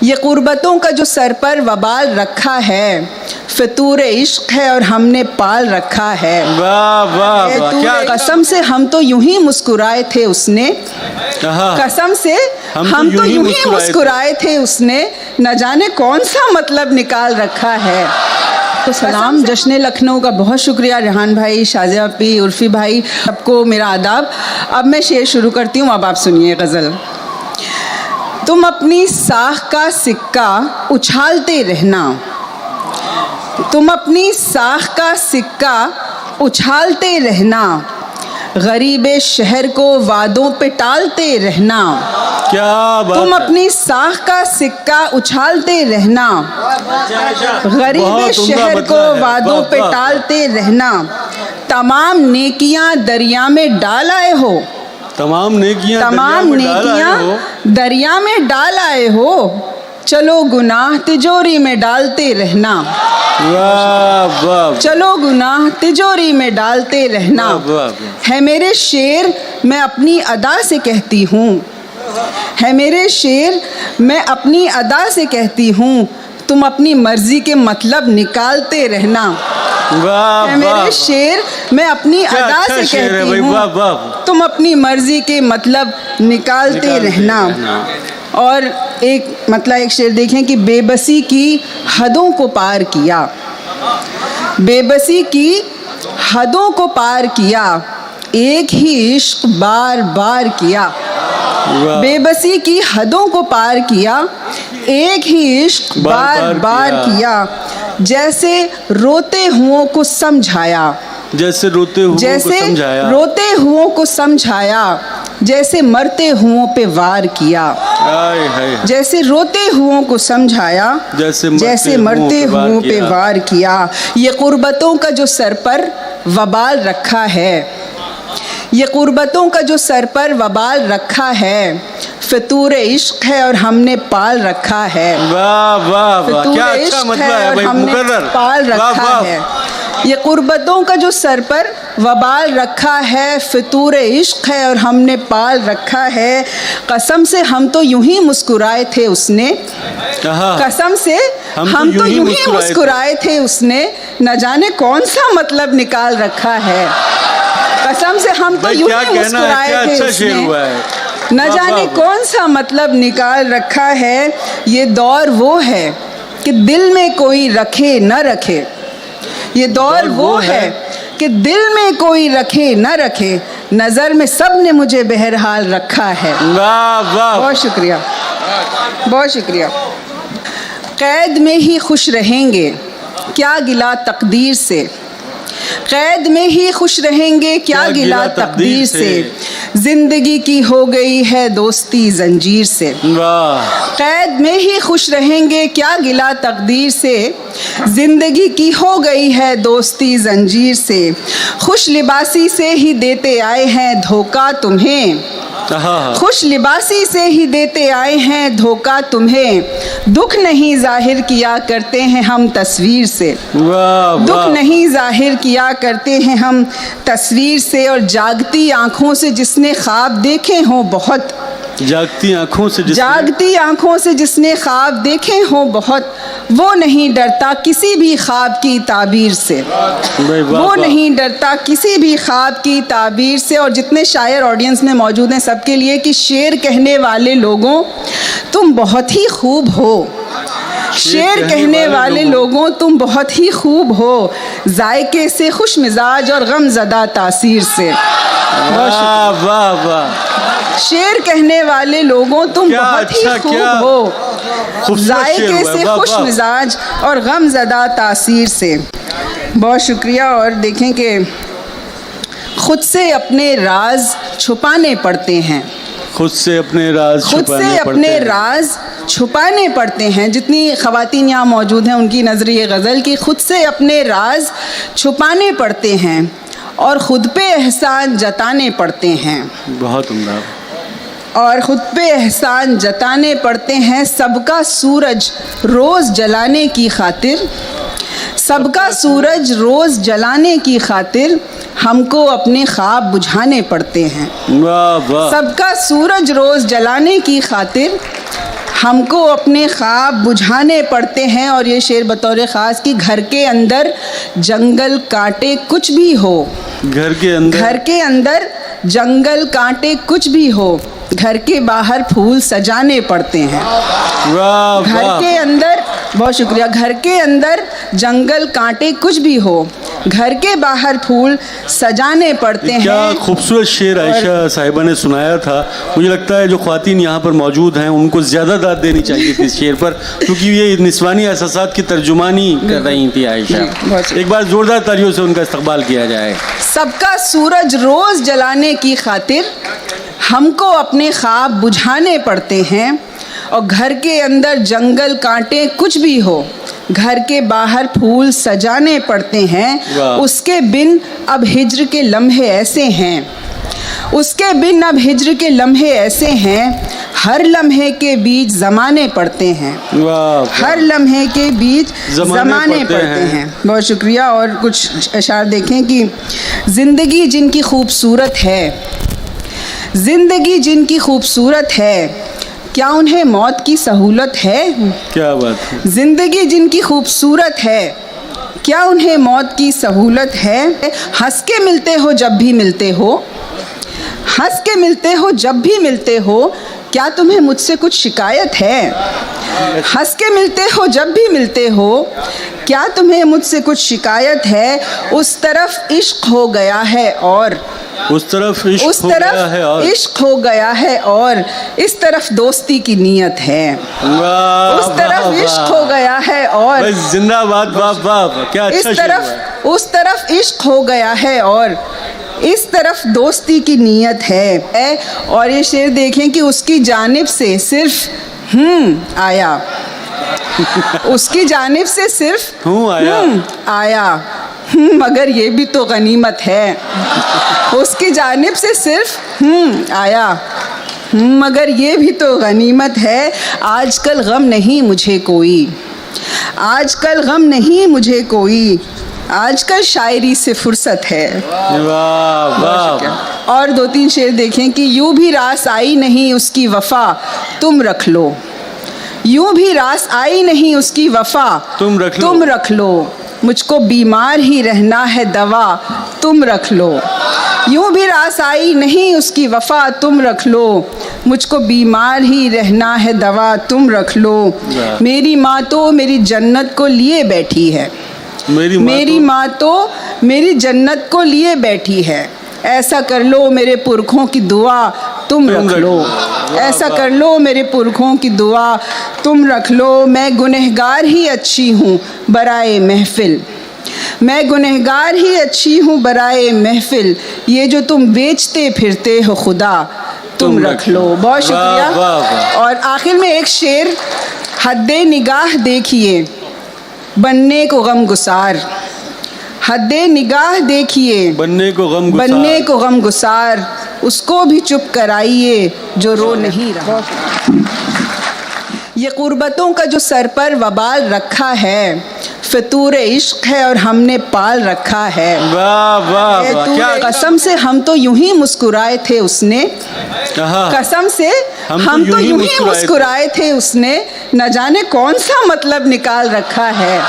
ये कुर्बतों का जो सर पर वबाल रखा है, फितूर इश्क है और हमने पाल रखा है। वाह वाह वाह, क्या कसम से हम तो यूं ही मुस्कुराए थे उसने, कसम से हम तो यूं ही मुस्कुराए थे उसने, न जाने कौन सा मतलब निकाल रखा है। तो सलाम, जश्न लखनऊ का बहुत शुक्रिया रेहान भाई, शाजिया पी, उर्फी भाई, सबको मेरा आदाब। अब मैं शेर शुरू करती हूँ, अब आप सुनिए गज़ल। तुम अपनी साख का सिक्का उछालते रहना, तुम अपनी साख का सिक्का उछालते रहना, गरीबे शहर को वादों पे टालते रहना। क्या बात, तुम अपनी साख का सिक्का उछालते रहना, गरीबे शहर को वादों पे टालते रहना। तमाम नेकियां दरिया में डाल आए हो, तमाम नेकियां दरिया में डाल आए हो, चलो गुनाह तिजोरी में डालते रहना। वाह वाह, चलो गुनाह तिजोरी में डालते रहना। है मेरे शेर मैं अपनी अदा से कहती हूँ, है मेरे शेर मैं अपनी अदा से कहती हूँ, तुम अपनी मर्जी के मतलब निकालते रहना। है मेरे शेर मैं अपनी अदा से कहती हूँ, तुम अपनी मर्जी के मतलब निकालते रहना। और एक शेर देखें कि बेबसी की हदों को पार किया, बेबसी की हदों को पार किया, एक ही इश्क बार बार किया। बेबसी की हदों को पार किया, एक ही इश्क बार बार किया। जैसे रोते हुओं को समझाया, जैसे रोते हुओं को समझाया, जैसे मरते हुओं पे वार किया। जैसे रोते हुओं को समझाया, जैसे मरते हुओं पे वार किया। ये कुर्बतों का जो सर पर वबाल रखा है, ये कुर्बतों का जो सर पर वबाल रखा है, फितूर इश्क है और हमने पाल रखा है। वाह वाह वाह, क्या अच्छा मतलब है भाई, मुकर्रर पाल रखा है। ये कुर्बतों का जो सर पर वबाल रखा है, फितूर इश्क है और हमने पाल रखा है। कसम से हम तो यूं ही मुस्कुराए थे उसने, कसम से हम तो यूं ही मुस्कुराए थे उसने, न जाने कौन सा मतलब निकाल रखा है। कसम से हम तो यूं ही मुस्कुराए थे उसने, न जाने कौन सा मतलब निकाल रखा है। ये दौर वो है कि दिल में कोई रखे न रखे, ये दौर वो है कि दिल में कोई रखे न रखे, नज़र में सब ने मुझे बहरहाल रखा है। वाह वाह, बहुत शुक्रिया, बहुत शुक्रिया। कैद में ही खुश रहेंगे क्या गिला तकदीर से, कैद में ही खुश रहेंगे क्या गिला तकदीर से, जिंदगी की हो गई है दोस्ती जंजीर से। कैद में ही खुश रहेंगे क्या गिला तकदीर से, जिंदगी की हो गई है दोस्ती जंजीर से। खुश लिबासी से ही देते आए हैं धोखा तुम्हें, खुश लिबासी से ही देते आए हैं धोखा तुम्हें, दुख नहीं जाहिर किया करते हैं हम तस्वीर से, दुख नहीं जाहिर किया करते हैं हम तस्वीर से। और जागती आँखों से जिसने ख्वाब देखे हों बहुत, जागती आँखों से जिसने ख्वाब देखे हों बहुत, वो नहीं डरता किसी भी ख्वाब की ताबीर से, वो नहीं डरता किसी भी ख्वाब की ताबीर से। और जितने शायर ऑडियंस में मौजूद हैं सबके लिए कि शेर कहने वाले लोगों तुम बहुत ही खूब हो, शेर कहने वाले लोगों तुम बहुत ही खूब हो, जायके से खुश मिजाज और गमज़दा तासीर से। वाह वाह वाह, शेर कहने वाले लोगों तुम बहुत ही खूब हो, जायके से खुश मिजाज और गमज़दा तासीर से। बहुत शुक्रिया। और देखें कि खुद से अपने राज छुपाने पड़ते हैं, खुद से अपने राज छुपाने पड़ते हैं। जितनी ख़वातीन यहाँ मौजूद हैं उनकी नज़र ये गज़ल कि खुद से अपने राज छुपाने पड़ते हैं और ख़ुद पे एहसान जताने पड़ते हैं। बहुत उम्दा। और ख़ुद पे एहसान जताने पड़ते हैं, सबका सूरज रोज़ जलाने की खातिर, सबका सूरज रोज़ जलाने की खातिर हमको अपने ख्वाब बुझाने पड़ते हैं। वाह वाह, सबका सूरज रोज़ जलाने की खातिर हमको अपने ख्वाब बुझाने पड़ते हैं। और ये शेर बतौर ख़ास कि घर के अंदर जंगल कांटे कुछ भी हो, घर के अंदर जंगल कांटे कुछ भी हो, घर के बाहर फूल सजाने पड़ते हैं। घर के अंदर, बहुत शुक्रिया, घर के अंदर जंगल कांटे कुछ भी हो, घर के बाहर फूल सजाने पड़ते हैं। क्या खूबसूरत शेर आयशा साहिबा ने सुनाया था। मुझे लगता है जो ख्वातीन यहाँ पर मौजूद हैं उनको ज़्यादा दाद देनी चाहिए थी इस शेर पर, क्योंकि ये निस्वानी एहसासात की तर्जुमानी कर रही थी आयशा। एक बार ज़ोरदार तालियों से उनका इस्तकबाल किया जाए। सबका सूरज रोज़ जलाने की खातिर हमको अपने ख्वाब बुझाने पड़ते हैं। और घर के अंदर जंगल कांटे कुछ भी हो, घर के बाहर फूल सजाने पड़ते हैं। उसके बिन अब हिज्र के लम्हे ऐसे हैं, उसके बिन अब हिज्र के लम्हे ऐसे हैं, हर लम्हे के बीच ज़माने पड़ते हैं। हर लम्हे के बीच ज़माने पड़ते हैं। बहुत शुक्रिया। और कुछ अशार देखें कि ज़िंदगी जिनकी खूबसूरत है, ज़िंदगी जिनकी खूबसूरत है, क्या उन्हें मौत की सहूलत है? क्या बात है। ज़िंदगी जिनकी खूबसूरत है, क्या उन्हें मौत की सहूलत है? हंस के मिलते हो जब भी मिलते हो, हंस के मिलते हो जब भी मिलते हो, क्या तुम्हें मुझसे कुछ शिकायत है? हंस के मिलते हो जब भी मिलते हो, क्या तुम्हें मुझसे कुछ शिकायत है? उस तरफ इश्क हो गया है और उस तरफ इश्क हो गया है और इस तरफ दोस्ती की नीयत है। उस तरफ इश्क हो गया है और जिंदाबाद, वाह क्या अच्छा इस तरफ, उस तरफ इश्क हो गया है और इस तरफ दोस्ती की नीयत है। और ये शेर देखें कि उसकी जानिब से सिर्फ आया, उसकी जानिब से सिर्फ आया, मगर ये भी तो गनीमत है। उसकी जानिब से सिर्फ आया, मगर ये भी तो गनीमत है। आजकल गम नहीं मुझे कोई, आजकल गम नहीं मुझे कोई, आजकल शायरी से फुर्सत है। और 2-3 शेर देखें कि यूं भी रास आई नहीं उसकी वफा तुम रख लो, यूं भी रास आई नहीं उसकी वफा तुम रख लो, मुझको बीमार ही रहना है दवा तुम रख लो। यूं भी रास आई नहीं उसकी वफा तुम रख लो, मुझको बीमार ही रहना है दवा तुम रख लो। मेरी माँ तो मेरी जन्नत को लिए बैठी है, मेरी माँ तो मेरी जन्नत को लिए बैठी है। ऐसा कर लो मेरे पुरखों की दुआ तुम रख लो, ऐसा कर लो मेरे पुरखों की दुआ तुम रख लो। मैं गुनहगार ही अच्छी हूँ बराए महफिल, मैं गुनहगार ही अच्छी हूँ बराए महफिल, ये जो तुम बेचते फिरते हो खुदा तुम रख लो। बहुत शुक्रिया। और आखिर में एक शेर, हद्दे निगाह देखिए बनने को गमगुसार, हद्दे निगाह देखिए बनने को गमगुसार, उसको भी चुप कराइए जो रो नहीं रहा। ये कुर्बतों का जो सर पर वबाल रखा है, फितूर इश्क है और हमने पाल रखा है। वाह कसम से हम तो यूं ही मुस्कुराए थे उसने, कसम से हम तो यूं ही मुस्कुराए थे उसने, न जाने कौन सा मतलब निकाल रखा है।